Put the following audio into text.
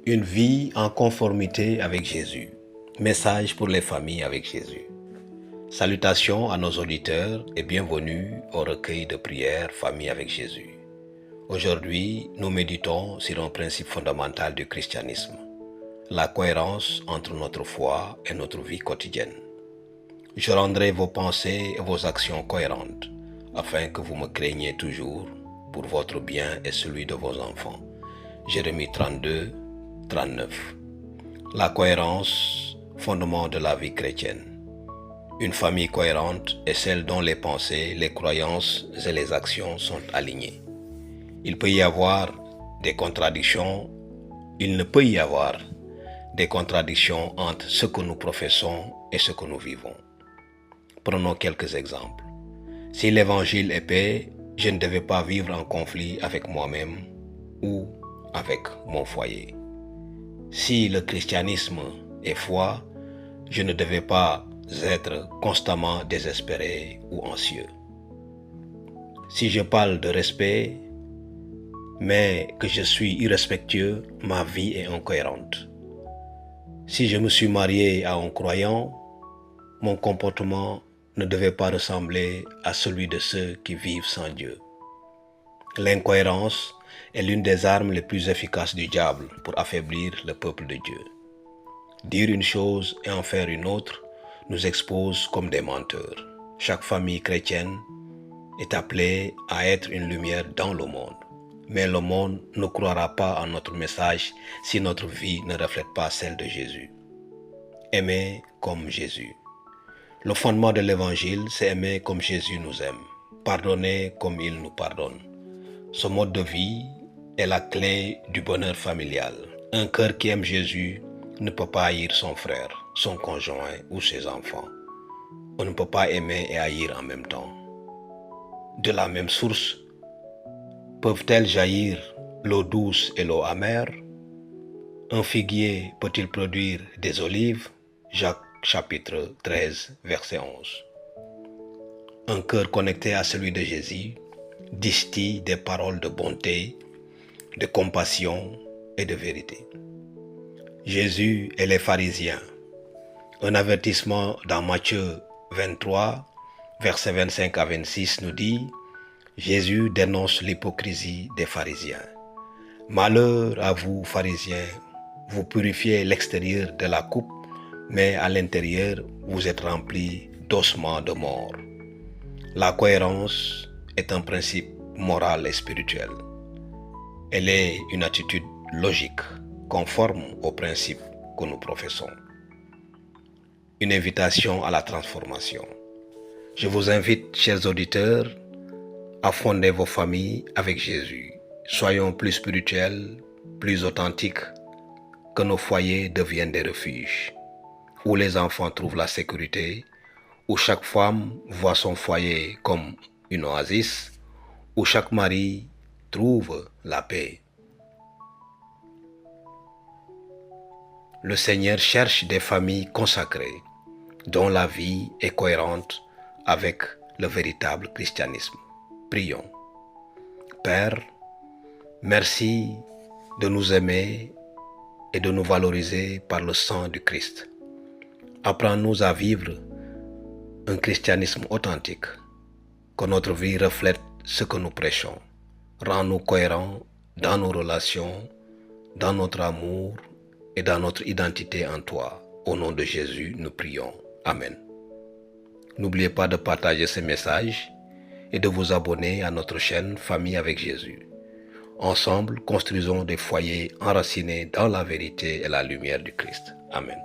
Une vie en conformité avec Jésus. Message pour les familles avec Jésus. Salutations à nos auditeurs et bienvenue au recueil de prières Famille avec Jésus. Aujourd'hui, nous méditons sur un principe fondamental du christianisme, la cohérence entre notre foi et notre vie quotidienne. Je rendrai vos pensées et vos actions cohérentes afin que vous me craigniez toujours pour votre bien et celui de vos enfants. Jérémie 32, 39. La cohérence, fondement de la vie chrétienne. Une famille cohérente est celle dont les pensées, les croyances et les actions sont alignées. Il ne peut y avoir des contradictions entre ce que nous professons et ce que nous vivons. Prenons quelques exemples. Si l'évangile est paix, je ne devais pas vivre en conflit avec moi-même ou avec mon foyer. Si le christianisme est foi, je ne devais pas être constamment désespéré ou anxieux. Si je parle de respect, mais que je suis irrespectueux, ma vie est incohérente. Si je me suis marié à un croyant, mon comportement ne devait pas ressembler à celui de ceux qui vivent sans Dieu. L'incohérence est l'une des armes les plus efficaces du diable pour affaiblir le peuple de Dieu. Dire une chose et en faire une autre nous expose comme des menteurs. Chaque famille chrétienne est appelée à être une lumière dans le monde. Mais le monde ne croira pas en notre message si notre vie ne reflète pas celle de Jésus. Aimer comme Jésus. Le fondement de l'évangile, c'est aimer comme Jésus nous aime, pardonner comme il nous pardonne. Ce mode de vie est la clé du bonheur familial. Un cœur qui aime Jésus ne peut pas haïr son frère, son conjoint ou ses enfants. On ne peut pas aimer et haïr en même temps. De la même source, peuvent-elles jaillir l'eau douce et l'eau amère? Un figuier peut-il produire des olives? Jacques chapitre 13, verset 11. Un cœur connecté à celui de Jésus distille des paroles de bonté, de compassion et de vérité. Jésus et les pharisiens. Un avertissement dans Matthieu 23, versets 25 à 26 nous dit: Jésus dénonce l'hypocrisie des pharisiens. Malheur à vous, pharisiens, vous purifiez l'extérieur de la coupe, mais à l'intérieur, vous êtes remplis d'ossements de mort. La cohérence est un principe moral et spirituel. Elle est une attitude logique, conforme aux principes que nous professons. Une invitation à la transformation. Je vous invite, chers auditeurs, à fonder vos familles avec Jésus. Soyons plus spirituels, plus authentiques, que nos foyers deviennent des refuges, où les enfants trouvent la sécurité, où chaque femme voit son foyer comme une oasis, où chaque mari trouve la paix. Le Seigneur cherche des familles consacrées, dont la vie est cohérente avec le véritable christianisme. Prions. Père, merci de nous aimer et de nous valoriser par le sang du Christ. Apprends-nous à vivre un christianisme authentique, que notre vie reflète ce que nous prêchons. Rends-nous cohérents dans nos relations, dans notre amour et dans notre identité en toi. Au nom de Jésus, nous prions. Amen. N'oubliez pas de partager ce message et de vous abonner à notre chaîne Famille avec Jésus. Ensemble, construisons des foyers enracinés dans la vérité et la lumière du Christ. Amen.